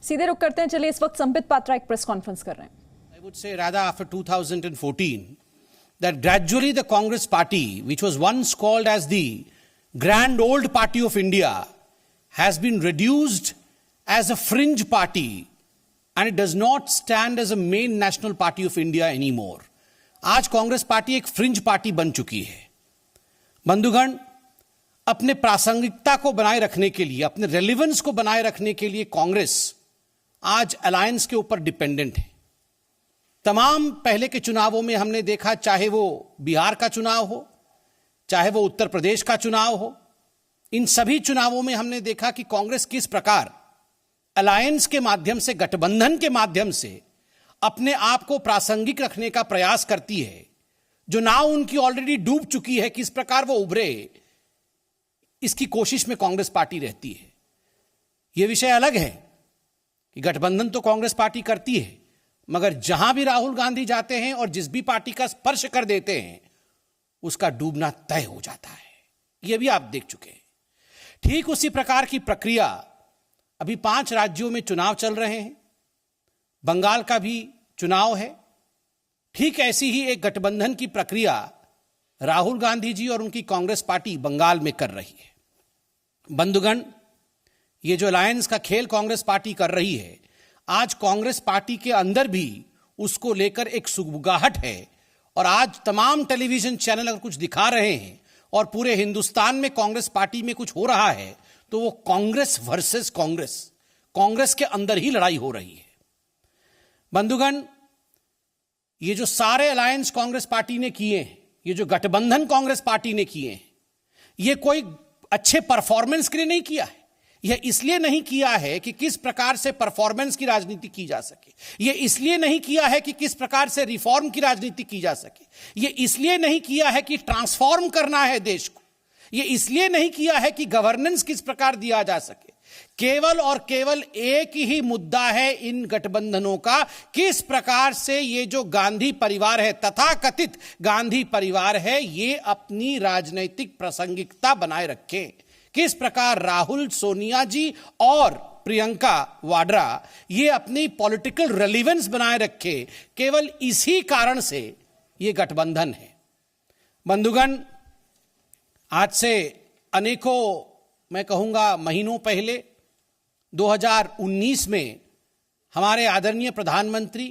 सीधे रुक करते हैं। चलिए, इस वक्त संबित पात्रा एक प्रेस कॉन्फ्रेंस कर रहे हैं। I would say rather after 2014 that gradually the Congress party, which was once called as the grand old party of India, has been reduced as a fringe party and it does not stand as a main national party of India anymore. आज Congress party एक fringe party बन चुकी है। बंधुगण, अपने प्रासंगिकता को बनाए रखने के लिए, अपने रेलेवेंस को बनाए रखने के लिए कांग्रेस आज अलायंस के ऊपर डिपेंडेंट है। तमाम पहले के चुनावों में हमने देखा, चाहे वो बिहार का चुनाव हो, चाहे वो उत्तर प्रदेश का चुनाव हो, इन सभी चुनावों में हमने देखा कि कांग्रेस किस प्रकार अलायंस के माध्यम से, गठबंधन के माध्यम से अपने आप को प्रासंगिक रखने का प्रयास करती है। जो नाव उनकी ऑलरेडी डूब चुकी है, किस प्रकार वो उभरे, इसकी कोशिश में कांग्रेस पार्टी रहती है। यह विषय अलग है कि गठबंधन तो कांग्रेस पार्टी करती है, मगर जहां भी राहुल गांधी जाते हैं और जिस भी पार्टी का स्पर्श कर देते हैं, उसका डूबना तय हो जाता है। यह भी आप देख चुके हैं। ठीक उसी प्रकार की प्रक्रिया अभी 5 राज्यों में चुनाव चल रहे हैं। बंगाल का भी चुनाव है। ठीक ऐसी ही एक गठबंधन की प्रक्रिया राहुल गांधी जी और उनकी कांग्रेस पार्टी बंगाल में कर रही है। बंधुगण, ये जो अलायंस का खेल कांग्रेस पार्टी कर रही है, आज कांग्रेस पार्टी के अंदर भी उसको लेकर एक सुगबुगाहट है। और आज तमाम टेलीविजन चैनल अगर कुछ दिखा रहे हैं और पूरे हिंदुस्तान में कांग्रेस पार्टी में कुछ हो रहा है, तो वो कांग्रेस वर्सेस कांग्रेस, कांग्रेस के अंदर ही लड़ाई हो रही है। बंधुगण, ये जो सारे अलायंस कांग्रेस पार्टी ने किए हैं, ये जो गठबंधन कांग्रेस पार्टी ने किए हैं, ये कोई अच्छे परफॉर्मेंस के लिए नहीं किया है। यह इसलिए नहीं किया है कि किस प्रकार से परफॉर्मेंस की राजनीति की जा सके। यह इसलिए नहीं किया है कि किस प्रकार से रिफॉर्म की राजनीति की जा सके। यह इसलिए नहीं किया है कि ट्रांसफॉर्म करना है देश को। यह इसलिए नहीं किया है कि गवर्नेंस किस प्रकार दिया जा सके। केवल और केवल एक ही मुद्दा है इन गठबंधनों का, किस प्रकार से ये जो गांधी परिवार है, तथाकथित गांधी परिवार है, ये अपनी राजनीतिक प्रासंगिकता बनाए रखे। किस प्रकार राहुल, सोनिया जी और प्रियंका वाड्रा ये अपनी पॉलिटिकल रेलेवेंस बनाए रखे। केवल इसी कारण से ये गठबंधन है। बंधुगण, आज से अनेकों, मैं कहूंगा महीनों पहले 2019 में हमारे आदरणीय प्रधानमंत्री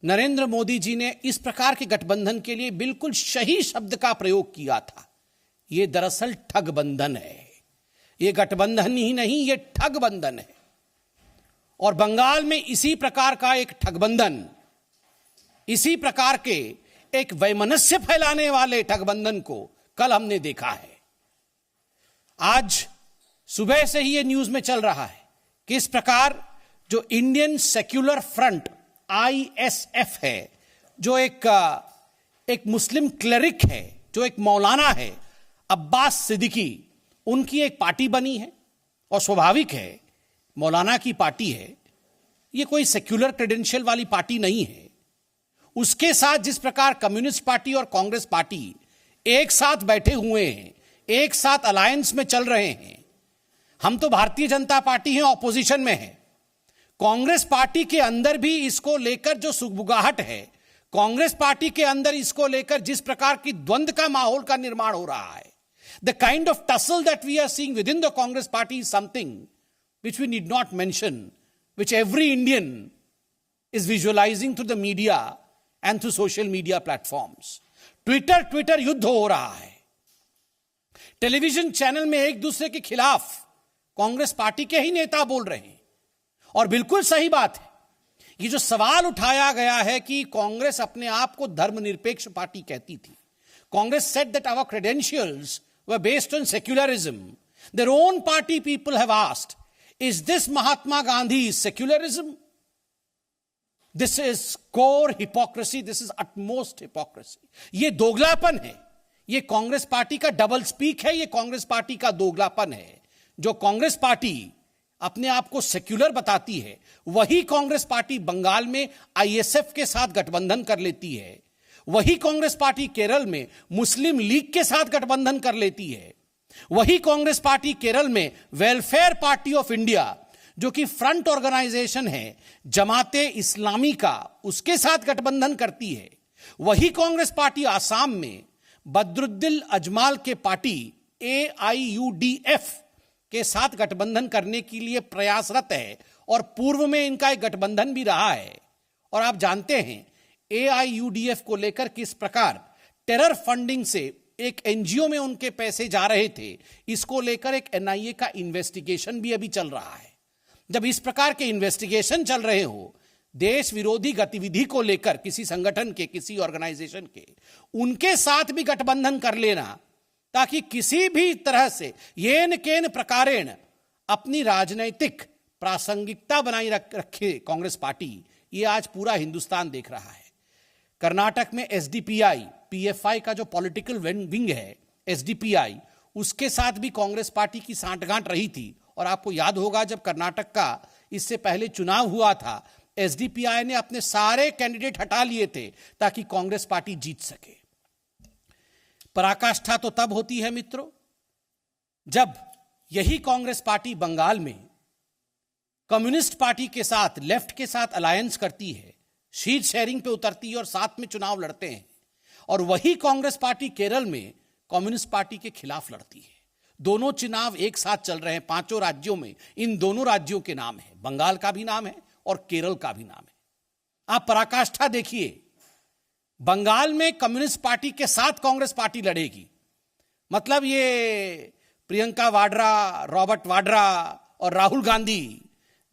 नरेंद्र मोदी जी ने इस प्रकार के गठबंधन के लिए बिल्कुल सही शब्द का प्रयोग किया था। यह दरअसल ठगबंधन है। यह गठबंधन ही नहीं, यह ठगबंधन है। और बंगाल में इसी प्रकार का एक ठगबंधन, इसी प्रकार के एक वैमनस्य फैलाने वाले ठगबंधन को कल हमने देखा है। आज सुबह से ही यह न्यूज में चल रहा है कि इस प्रकार जो इंडियन सेक्युलर फ्रंट ISF है, जो एक मुस्लिम क्लेरिक है, जो एक मौलाना है, अब्बास सिद्दीकी, उनकी एक पार्टी बनी है। और स्वाभाविक है, मौलाना की पार्टी है, यह कोई सेक्युलर क्रेडेंशियल वाली पार्टी नहीं है। उसके साथ जिस प्रकार कम्युनिस्ट पार्टी और कांग्रेस पार्टी एक साथ बैठे हुए हैं, एक साथ अलायंस में चल रहे हैं। हम तो भारतीय जनता पार्टी हैं, ऑपोजिशन में है। कांग्रेस पार्टी के अंदर भी इसको लेकर जो सुगबुगाहट है, कांग्रेस पार्टी के अंदर इसको लेकर जिस प्रकार की द्वंद्व का माहौल का निर्माण हो रहा है, the kind of tussle that we are seeing within the Congress party is something which we need not mention, which every Indian is visualizing through the media and through social media platforms. Twitter युद्ध हो रहा है। Television channel में एक दूसरे के खिलाफ Congress party के ही नेता बोल रहे हैं। और बिल्कुल सही बात है, ये जो सवाल उठाया गया है कि कांग्रेस अपने आप को धर्मनिरपेक्ष पार्टी कहती थी। Congress said that our credentials were based on secularism. Their own party people have asked, is this Mahatma Gandhi's secularism? This is core hypocrisy. This is utmost hypocrisy. ये दोगलापन है। ये कांग्रेस पार्टी का डबल स्पीक है। ये Congress party का दोगलापन है। जो Congress party अपने आप को सेक्युलर बताती है, वही कांग्रेस पार्टी बंगाल में ISF के साथ गठबंधन कर लेती है। वही कांग्रेस पार्टी केरल में मुस्लिम लीग के साथ गठबंधन कर लेती है। वही कांग्रेस पार्टी केरल में वेलफेयर पार्टी ऑफ इंडिया, जो कि फ्रंट ऑर्गेनाइजेशन है जमाते इस्लामी का, उसके साथ गठबंधन करती है। वही कांग्रेस पार्टी आसाम में बद्रुद्दीन अजमाल के पार्टी AIUDF के साथ गठबंधन करने के लिए प्रयासरत है और पूर्व में इनका एक गठबंधन भी रहा है। और आप जानते हैं AIUDF को लेकर किस प्रकार टेरर फंडिंग से एक NGO में उनके पैसे जा रहे थे, इसको लेकर एक NIA का इन्वेस्टिगेशन भी अभी चल रहा है। जब इस प्रकार के इन्वेस्टिगेशन चल रहे हो, देश विरोधी गतिविधि को लेकर किसी संगठन के, किसी ऑर्गेनाइजेशन के, उनके साथ भी गठबंधन कर लेना ताकि किसी भी तरह से येन केन प्रकारेण अपनी राजनीतिक प्रासंगिकता बनाई रखे कांग्रेस पार्टी, ये आज पूरा हिंदुस्तान देख रहा है। कर्नाटक में SDPI, PFI का जो पॉलिटिकल विंग है SDPI, उसके साथ भी कांग्रेस पार्टी की सांठगांठ रही थी। और आपको याद होगा जब कर्नाटक का इससे पहले चुनाव हुआ था, SDPI ने अपने सारे कैंडिडेट हटा लिए थे ताकि कांग्रेस पार्टी जीत सके। पराकाष्ठा तो तब होती है मित्रों, जब यही कांग्रेस पार्टी बंगाल में कम्युनिस्ट पार्टी के साथ, लेफ्ट के साथ अलायंस करती है, सीट शेयरिंग पे उतरती है और साथ में चुनाव लड़ते हैं। और वही कांग्रेस पार्टी केरल में कम्युनिस्ट पार्टी के खिलाफ लड़ती है। दोनों चुनाव एक साथ चल रहे हैं 5 राज्यों में। इन दोनों राज्यों के नाम है, बंगाल का भी नाम है और केरल का भी नाम है। आप पराकाष्ठा देखिए, बंगाल में कम्युनिस्ट पार्टी के साथ कांग्रेस पार्टी लड़ेगी। मतलब ये प्रियंका वाड्रा, रॉबर्ट वाड्रा और राहुल गांधी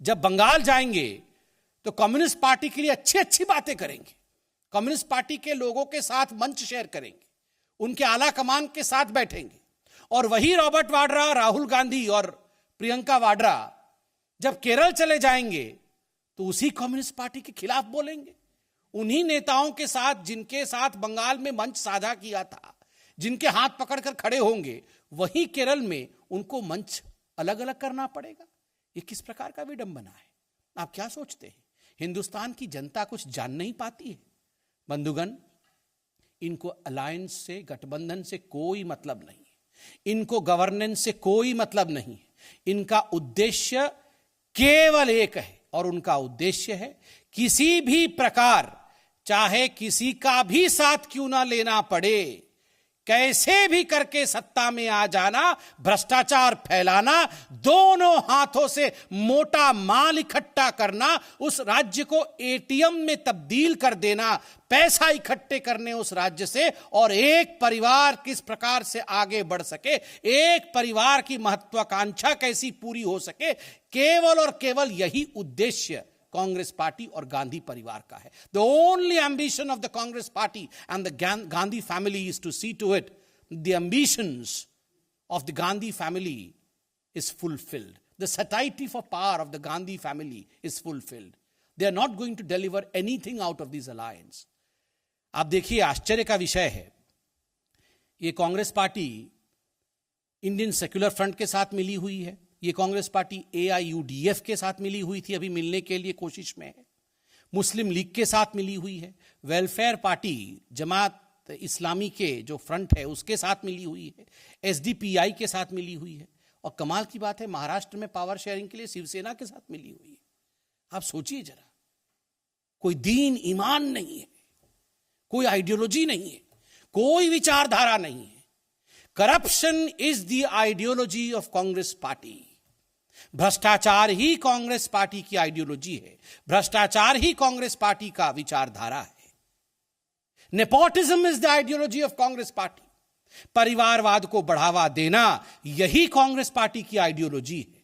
जब बंगाल जाएंगे तो कम्युनिस्ट पार्टी के लिए अच्छी अच्छी बातें करेंगे, कम्युनिस्ट पार्टी के लोगों के साथ मंच शेयर करेंगे, उनके आला कमान के साथ बैठेंगे। और वही रॉबर्ट वाड्रा, राहुल गांधी और प्रियंका वाड्रा जब केरल चले जाएंगे तो उसी कम्युनिस्ट पार्टी के खिलाफ बोलेंगे। उन्हीं नेताओं के साथ जिनके साथ बंगाल में मंच साझा किया था, जिनके हाथ पकड़कर खड़े होंगे, वहीं केरल में उनको मंच अलग अलग करना पड़ेगा। ये किस प्रकार का विडंबना है? आप क्या सोचते हैं? हिंदुस्तान की जनता कुछ जान नहीं पाती है? बंधुगण, इनको अलायंस से, गठबंधन से कोई मतलब नहीं है। इनको गवर्नेंस से कोई मतलब नहीं है। इनका उद्देश्य केवल एक है और उनका उद्देश्य है किसी भी प्रकार, चाहे किसी का भी साथ क्यों ना लेना पड़े, कैसे भी करके सत्ता में आ जाना, भ्रष्टाचार फैलाना, दोनों हाथों से मोटा माल इकट्ठा करना, उस राज्य को ATM में तब्दील कर देना, पैसा इकट्ठे करने उस राज्य से, और एक परिवार किस प्रकार से आगे बढ़ सके, एक परिवार की महत्वाकांक्षा कैसी पूरी हो सके, केवल और केवल यही उद्देश्य कांग्रेस पार्टी और गांधी परिवार का है। The only ambition of the Congress party and the Gandhi family is to see to it the ambitions of the Gandhi family is fulfilled. The satiety for power of the Gandhi family is fulfilled. They are not going to deliver anything out of this alliance. आप देखिए, आश्चर्य का विषय है, ये Congress party Indian secular front के साथ मिली हुई है, ये कांग्रेस पार्टी AIUDF के साथ मिली हुई थी, अभी मिलने के लिए कोशिश में है, मुस्लिम लीग के साथ मिली हुई है, वेलफेयर पार्टी जमात इस्लामी के जो फ्रंट है उसके साथ मिली हुई है, SDPI के साथ मिली हुई है, और कमाल की बात है महाराष्ट्र में पावर शेयरिंग के लिए शिवसेना के साथ मिली हुई है। आप सोचिए जरा, कोई दीन ईमान नहीं है, कोई आइडियोलॉजी नहीं है, कोई विचारधारा नहीं है। Corruption is the ideology of Congress party. भ्रष्टाचार ही कांग्रेस पार्टी की आइडियोलॉजी है, भ्रष्टाचार ही कांग्रेस पार्टी का विचारधारा है। Nepotism is the ideology of Congress party. परिवारवाद को बढ़ावा देना यही कांग्रेस पार्टी की आइडियोलॉजी है।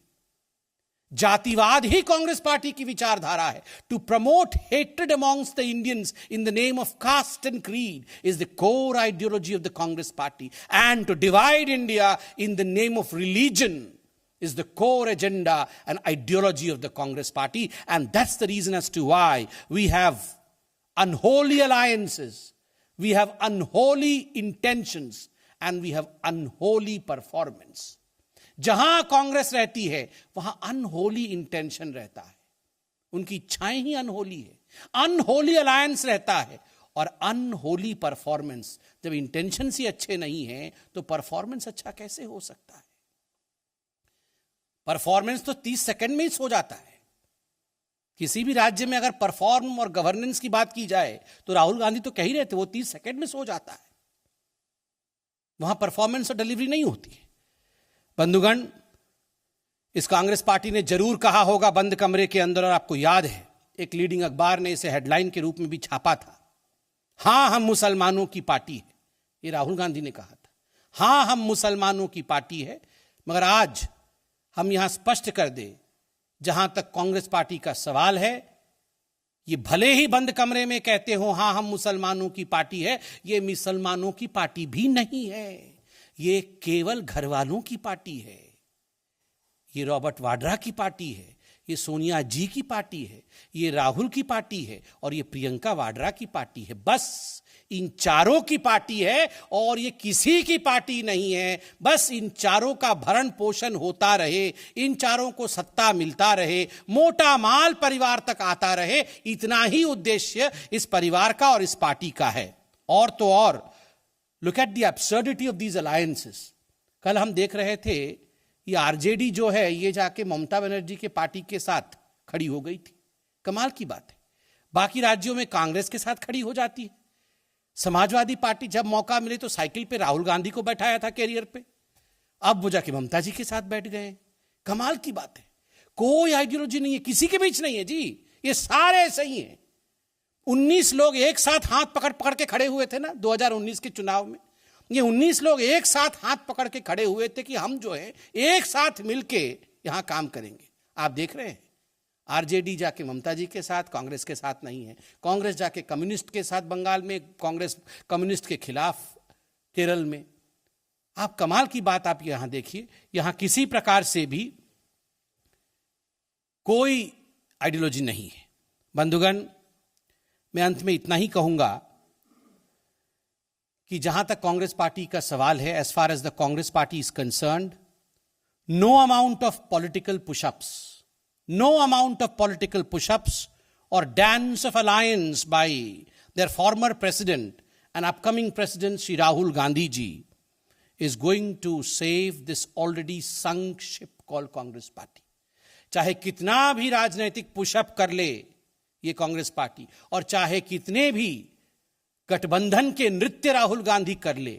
जातिवाद ही कांग्रेस पार्टी की विचारधारा है। To promote hatred amongst the Indians in the name of caste and creed is the core ideology of the Congress party, and to divide India in the name of religion is the core agenda and ideology of the Congress party, and that's the reason as to why we have unholy alliances, we have unholy intentions, and we have unholy performance. जहां कांग्रेस रहती है वहां unholy intention रहता है, उनकी इच्छाएं ही unholy है, unholy alliance रहता है और अनहोली परफॉर्मेंस। जब इंटेंशन ही अच्छे नहीं है तो परफॉर्मेंस अच्छा कैसे हो सकता है? परफॉर्मेंस तो 30 सेकंड में ही सो जाता है। किसी भी राज्य में अगर परफॉर्म और गवर्नेंस की बात की जाए तो राहुल गांधी तो कह ही रहे थे वो 30 सेकंड में सो जाता है। वहां परफॉर्मेंस और डिलीवरी नहीं होती है। बंधुगण, इस कांग्रेस पार्टी ने जरूर कहा होगा बंद कमरे के अंदर, और आपको याद है एक लीडिंग अखबार ने इसे हेडलाइन के रूप में भी छापा था, हां हम मुसलमानों की पार्टी है। ये राहुल गांधी ने कहा था, हां हम मुसलमानों की पार्टी है। मगर आज हम यहां स्पष्ट कर दे, जहां तक कांग्रेस पार्टी का सवाल है, ये भले ही बंद कमरे में कहते हो हां हम मुसलमानों की पार्टी है, ये मुसलमानों की पार्टी भी नहीं है, ये केवल घर वालों की पार्टी है। ये रॉबर्ट वाड्रा की पार्टी है, ये सोनिया जी की पार्टी है, ये राहुल की पार्टी है और ये प्रियंका वाड्रा की पार्टी है। बस इन चारों की पार्टी है और ये किसी की पार्टी नहीं है। बस इन चारों का भरण पोषण होता रहे, इन चारों को सत्ता मिलता रहे, मोटा माल परिवार तक आता रहे, इतना ही उद्देश्य इस परिवार का और इस पार्टी का है। और तो और, look at the absurdity of these alliances. कल हम देख रहे थे ये आरजेडी जो है ये जाके ममता बनर्जी के पार्टी के साथ खड़ी हो गई थी। कमाल की बात है, बाकी राज्यों में कांग्रेस के साथ खड़ी हो जाती है। समाजवादी पार्टी जब मौका मिले तो साइकिल पे राहुल गांधी को बैठाया था कैरियर पे, अब वो जाके ममता जी के साथ बैठ गए। कमाल की बात है, कोई आइडियोलॉजी नहीं है, किसी के बीच नहीं है जी, ये सारे सही हैं। 19 लोग एक साथ हाथ पकड़ पकड़ के खड़े हुए थे ना 2019 के चुनाव में। ये 19 लोग एक साथ हाथ पकड़ के खड़े हुए थे कि हम जो है एक साथ मिलके यहां काम करेंगे। आप देख रहे हैं, आरजेडी जाके ममता जी के साथ, कांग्रेस के साथ नहीं है। कांग्रेस जाके कम्युनिस्ट के साथ बंगाल में, कांग्रेस कम्युनिस्ट के खिलाफ केरल में। आप कमाल की बात आप यहां देखिए, यहां किसी प्रकार से भी कोई आइडियोलॉजी नहीं है। बंधुगण, मैं अंत में इतना ही कहूंगा कि जहां तक कांग्रेस पार्टी का सवाल है, as far as the Congress party is concerned, no amount of political pushups, no amount of political pushups और dance of alliance by their former president and upcoming president Shri Rahul Gandhi ji is going to save this already sunk ship called Congress party. चाहे कितना भी राजनीतिक pushup कर ले ये Congress party, और चाहे कितने भी गठबंधन के नृत्य राहुल गांधी कर ले,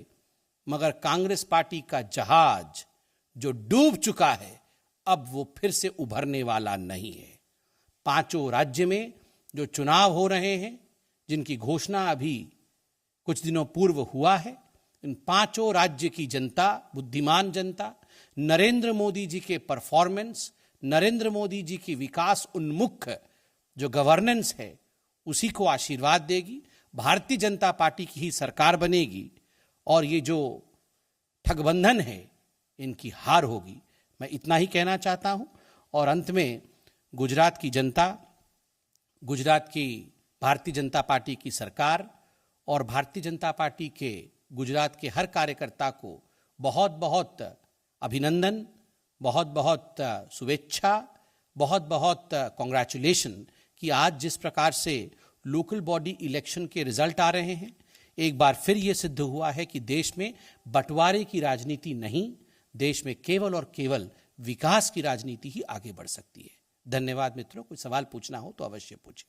मगर कांग्रेस पार्टी का जहाज जो डूब चुका है अब वो फिर से उभरने वाला नहीं है। 5 राज्य में जो चुनाव हो रहे हैं, जिनकी घोषणा अभी कुछ दिनों पूर्व हुआ है, इन 5 राज्य की जनता, बुद्धिमान जनता, नरेंद्र मोदी जी के परफॉर्मेंस, नरेंद्र मोदी जी की विकास उन्मुख जो गवर्नेंस है उसी को आशीर्वाद देगी। भारतीय जनता पार्टी की ही सरकार बनेगी और ये जो ठगबंधन है इनकी हार होगी। मैं इतना ही कहना चाहता हूं। और अंत में गुजरात की जनता, गुजरात की भारतीय जनता पार्टी की सरकार और भारतीय जनता पार्टी के गुजरात के हर कार्यकर्ता को बहुत बहुत अभिनंदन, बहुत बहुत शुभेच्छा, बहुत बहुत कॉन्ग्रेचुलेशन कि आज जिस प्रकार से लोकल बॉडी इलेक्शन के रिजल्ट आ रहे हैं, एक बार फिर ये सिद्ध हुआ है कि देश में बंटवारे की राजनीति नहीं, देश में केवल और केवल विकास की राजनीति ही आगे बढ़ सकती है। धन्यवाद मित्रों, कोई सवाल पूछना हो तो अवश्य पूछें।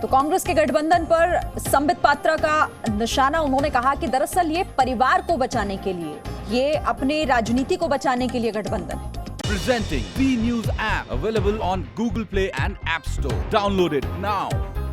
तो कांग्रेस के गठबंधन पर संबित पात्रा का निशाना, उन्होंने कहा कि दरअसल ये परिवार को बचाने के लिए, ये अपने राजनीति को बचाने के लिए गठबंधन है। Presenting B News app available on Google Play and App Store. Download it now.